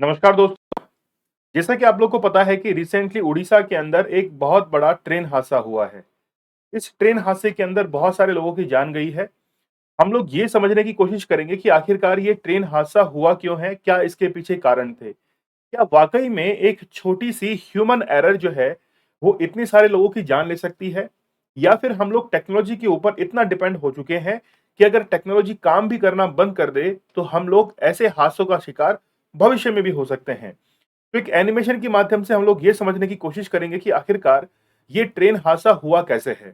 नमस्कार दोस्तों। जैसा कि आप लोग को पता है कि रिसेंटली उड़ीसा के अंदर एक बहुत बड़ा ट्रेन हादसा हुआ है। इस ट्रेन हादसे के अंदर बहुत सारे लोगों की जान गई है। हम लोग ये समझने की कोशिश करेंगे कि आखिरकार ये ट्रेन हादसा हुआ क्यों है? क्या इसके पीछे कारण थे? क्या वाक़ई में एक छोटी-सी ह्यूमन एरर जो है, वो इतने सारे लोगों की जान ले सकती है? या फिर हम लोग टेक्नोलॉजी के ऊपर इतना डिपेंड हो चुके हैं कि अगर टेक्नोलॉजी काम भी करना बंद कर दे, तो हम लोग ऐसे हादसों का शिकार भविष्य में भी हो सकते हैं। तो एक एनिमेशन के माध्यम से हम लोग ये समझने की कोशिश करेंगे कि आखिरकार ये ट्रेन हादसा हुआ कैसे है।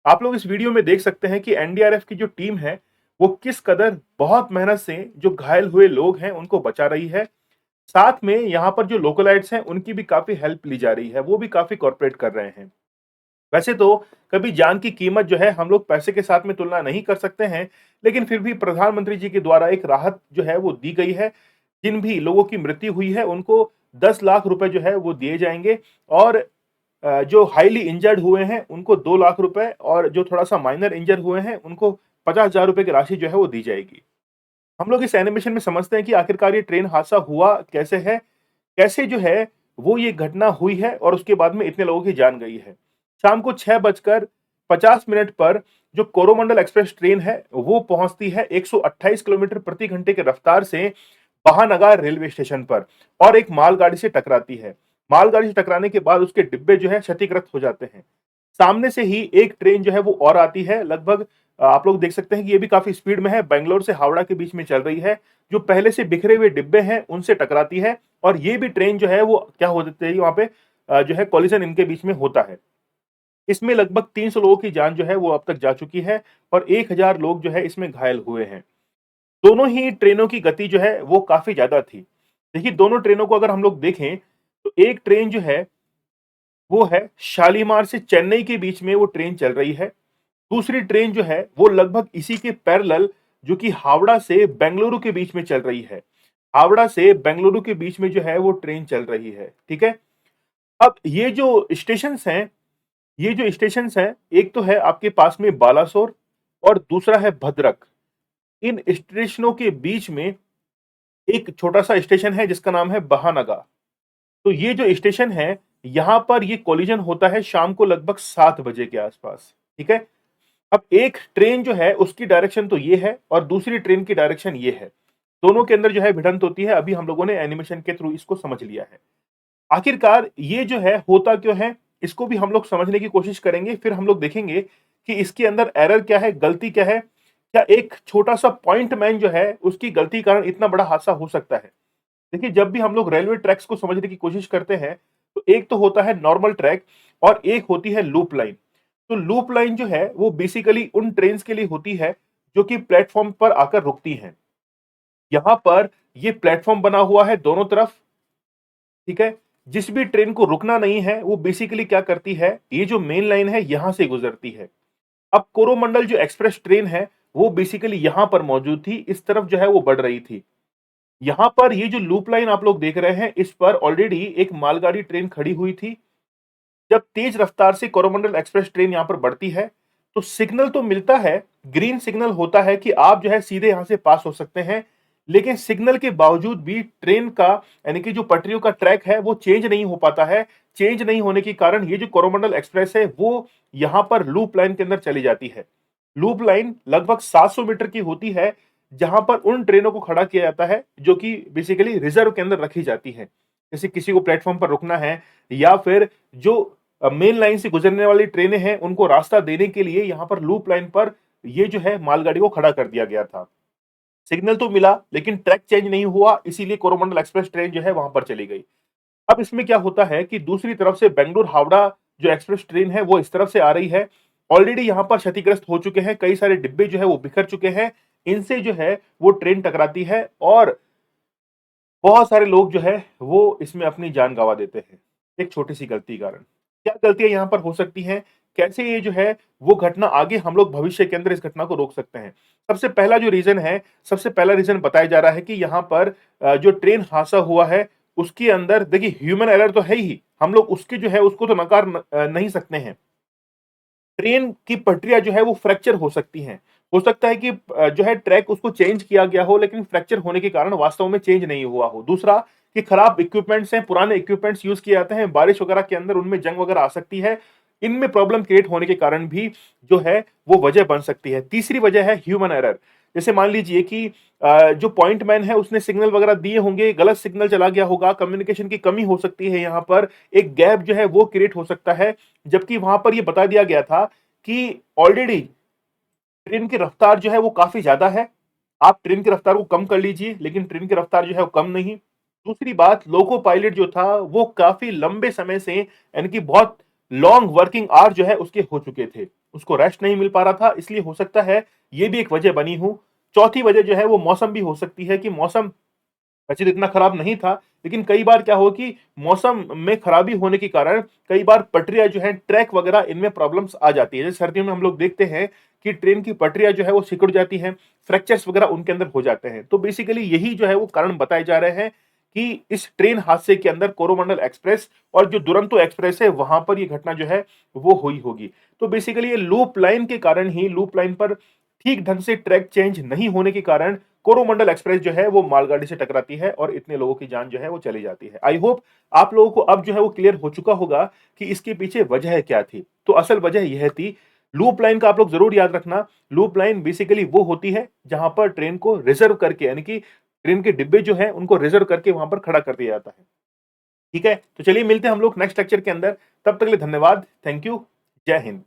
आप लोग इस वीडियो में देख सकते हैं कि एनडीआरएफ की जो टीम है, वो किस कदर बहुत मेहनत से जो घायल हुए लोग हैं, उनको बचा रही है। साथ में यहाँ पर जो लोकलाइट्स हैं, उनकी भी काफ़ी हेल्प ली जा रही है, वो भी काफ़ी कोऑपरेट कर रहे हैं। वैसे तो कभी जान की कीमत जो है हम लोग पैसे के साथ में तुलना नहीं कर सकते हैं, लेकिन फिर भी प्रधानमंत्री जी के द्वारा एक राहत जो है वो दी गई है। जिन भी लोगों की मृत्यु हुई है उनको 10 लाख रुपए जो है वो दिए जाएँगे और जो हाइली इंजर्ड हुए हैं उनको 2 लाख रुपए और जो थोड़ा-सा माइनर इंजर हुए हैं उनको 50,000 रुपए की राशि जो है वो दी जाएगी। हम लोग इस एनिमेशन में समझते हैं कि आखिरकार ये ट्रेन हादसा हुआ कैसे है? कैसे जो है वो ये घटना हुई है और उसके बाद में इतने लोगों की जान गई है। शाम को 6 बजकर 50 मिनट पर जो कोरोमंडल एक्सप्रेस ट्रेन है, वो पहुँचती है 128 किलोमीटर प्रति घंटे की रफ्तार से बहानगर रेलवे स्टेशन पर और एक मालगाड़ी से टकराती है। मालगाड़ी से टकराने के बाद उसके डिब्बे जो है क्षतिग्रस्त हो जाते हैं। सामने से ही एक ट्रेन जो है वो और आती है लगभग आप लोग देख सकते हैं कि ये भी काफ़ी स्पीड में है, बैंगलोर से हावड़ा के बीच में चल रही है। जो पहले से बिखरे हुए डिब्बे हैं, उनसे टकराती है और ये भी ट्रेन जो है वो क्या हो जाती है वहाँ पे जो है कोलिजन इनके बीच में होता है। इसमें लगभग 300 लोगों की जान जो है वो अब तक जा चुकी है और 1000 लोग जो है इसमें घायल हुए हैं। दोनों ही ट्रेनों की गति जो है वो काफ़ी ज़्यादा थी। देखिए दोनों ट्रेनों को अगर हम लोग देखें, तो एक ट्रेन जो है वो है शालीमार से चेन्नई के बीच में वो ट्रेन चल रही है। दूसरी ट्रेन जो है वो लगभग इसी के पैरेलल जो कि हावड़ा से बेंगलुरु के बीच में चल रही है। हावड़ा से बेंगलुरु के बीच में जो है वो ट्रेन चल रही है, ठीक है? अब ये जो स्टेशंस हैं, एक तो है आपके पास में बालासोर और दूसरा है भद्रक। इन स्टेशनों के बीच में एक छोटा-सा स्टेशन है जिसका नाम है बहानगा। तो ये जो स्टेशन है, यहाँ पर ये कोलिजन होता है शाम को लगभग 7 बजे के आसपास, ठीक है? अब एक ट्रेन जो है उसकी डायरेक्शन तो ये है और दूसरी ट्रेन की डायरेक्शन ये है। दोनों के अंदर जो है भिड़ंत होती है, अभी हम लोगों ने एनिमेशन के थ्रू इसको समझ लिया है। आखिरकार ये जो है होता क्यों है? इसको भी हम लोग समझने की कोशिश करेंगे, फिर हम लोग देखेंगे कि इसके अंदर एरर क्या है, गलती क्या है? क्या एक छोटा-सा पॉइंट मैन जो है उसकी गलती के कारण इतना बड़ा हादसा हो सकता है? देखिए, जब भी हम लोग रेलवे ट्रैक्स को समझने की कोशिश करते हैं, तो एक तो होता है नॉर्मल ट्रैक और एक होती है लूप लाइन। तो लूप लाइन जो है, वो बेसिकली उन ट्रेन्स के लिए होती है, जो कि प्लेटफ़ॉर्म पर आकर रुकती हैं। यहाँ पर ये प्लेटफ़ॉर्म बना हुआ है दोनों तरफ, ठीक है? जिस भी ट्रेन को रुकना नहीं है, वो बेसिकली क्या करती है, ये जो मेन लाइन है, यहाँ से गुज़रती है। अब कोरोमंडल जो एक्सप्रेस ट्रेन है, वो बेसिकली यहाँ पर मौजूद थी, इस तरफ जो है वो बढ़ रही थी। यहाँ पर ये जो लूप लाइन आप लोग देख रहे हैं, इस पर ऑलरेडी एक मालगाड़ी ट्रेन खड़ी हुई थी। जब तेज रफ्तार से कोरोमंडल एक्सप्रेस ट्रेन यहाँ पर बढ़ती है, तो सिग्नल तो मिलता है, ग्रीन सिग्नल होता है कि आप जो है सीधे यहाँ से पास हो सकते हैं। लेकिन सिग्नल के बावजूद भी ट्रेन का यानी कि जो पटरियों का ट्रैक है, वो चेंज नहीं हो पाता है। चेंज नहीं होने के कारण ये जो कोरोमंडल एक्सप्रेस है, वो यहाँ पर लूप लाइन के अंदर चली जाती है। लूप लाइन लगभग 700 मीटर की होती है, जहाँ पर उन ट्रेनों को खड़ा किया जाता है, जो कि बेसिकली रिज़र्व के अंदर रखी जाती हैं। जैसे किसी को प्लेटफ़ॉर्म पर रुकना है या फिर जो मेन लाइन से गुजरने वाली ट्रेनें हैं, उनको रास्ता देने के लिए यहाँ पर लूप लाइन पर ये जो है मालगाड़ी को खड़ा कर दिया गया था। सिग्नल तो मिला, लेकिन ट्रैक चेंज नहीं हुआ, इसीलिए कोरोमंडल एक्सप्रेस ट्रेन जो है वहाँ पर चली गई। अब इसमें क्या होता है कि दूसरी तरफ से बेंगलुरु हावड़ा जो एक्सप्रेस ट्रेन है, वो इस तरफ से आ रही है। ऑलरेडी यहाँ पर क्षतिग्रस्त हो चुके हैं, कई सारे डिब्बे जो है वो बिखर चुके हैं। इनसे जो है वो ट्रेन टकराती है और बहुत सारे लोग जो है वो इसमें अपनी जान गँवा देते हैं, एक छोटी-सी गलती के कारण। क्या गलतियाँ यहाँ पर हो सकती हैं? कैसे ये जो है वो घटना आगे हम लोग भविष्य के अंदर इस घटना को रोक सकते हैं? सबसे पहला रीज़न बताया जा रहा है कि यहाँ पर जो ट्रेन हादसा हुआ है, उसके अंदर देखिए ह्यूमन एरर तो है ही, हम लोग उसकी जो है उसको तो नहीं सकते हैं। ट्रेन की पटरियाँ जो है वो फ्रैक्चर हो सकती हैं। हो सकता है कि जो है ट्रैक उसको चेंज किया गया हो लेकिन फ्रैक्चर होने के कारण वास्तव में चेंज नहीं हुआ हो। दूसरा कि खराब इक्विपमेंट्स हैं, पुराने इक्विपमेंट्स यूज किए जाते हैं, बारिश वगैरह के अंदर उनमें जंग वगैरह आ सकती है। इनमें प्रॉब्लम क्रिएट होने के कारण भी जो है वो वजह बन सकती है। तीसरी वजह है ह्यूमन एरर। जैसे मान लीजिए कि जो पॉइंट मैन है उसने सिग्नल वगैरह दिए होंगे, गलत सिग्नल चला गया होगा, कम्युनिकेशन की कमी हो सकती है, यहाँ पर एक गैप जो है वो क्रिएट हो सकता है। जबकि वहां पर ये बता दिया गया था कि ऑलरेडी ट्रेन की रफ्तार जो है वो काफी ज्यादा है, आप ट्रेन की रफ्तार को कम कर लीजिए, लेकिन ट्रेन की रफ्तार जो है वो कम नहीं। दूसरी बात, लोको पायलट जो था वो काफी लंबे समय से, यानी कि बहुत लॉन्ग वर्किंग आवर जो है उसके हो चुके थे, उसको रेस्ट नहीं मिल पा रहा था, इसलिए हो सकता है ये भी एक वजह बनी हो। चौथी वजह जो है वो मौसम भी हो सकती है कि मौसम वैसे तो इतना खराब नहीं था, लेकिन कई बार क्या हो कि मौसम में खराबी होने के कारण कई बार पटरियां जो है, ट्रैक वगैरह इनमें प्रॉब्लम्स आ जाती है। जैसे सर्दियों में हम लोग देखते हैं कि ट्रेन की पटरियां जो है वो सिकुड़ जाती हैं, फ्रैक्चर्स वगैरह उनके अंदर हो जाते हैं। तो बेसिकली यही जो है वो कारण बताए जा रहे हैं कि इस ट्रेन हादसे के अंदर कोरोमंडल एक्सप्रेस और जो दुरंतो एक्सप्रेस है वहां पर ये घटना जो है वो हुई होगी। तो बेसिकली ये लूप लाइन के कारण ही, लूप लाइन पर ठीक ढंग से ट्रैक चेंज नहीं होने के कारण कोरोमंडल एक्सप्रेस जो है वो मालगाड़ी से टकराती है और इतने लोगों की जान जो है वो चली जाती है। आई होप आप लोगों को अब जो है वो क्लियर हो चुका होगा कि इसके पीछे वजह क्या थी। तो असल वजह यह थी, लूप लाइन का आप लोग जरूर याद रखना। लूप लाइन बेसिकली वो होती है जहां पर ट्रेन को रिजर्व करके, यानी कि ट्रेन के डिब्बे जो है उनको रिजर्व करके वहां पर खड़ा कर दिया जाता है। ठीक है, तो चलिए मिलते हैं हम लोग नेक्स्ट लेक्चर के अंदर। तब तक के लिए धन्यवाद, थैंक यू, जय हिंद।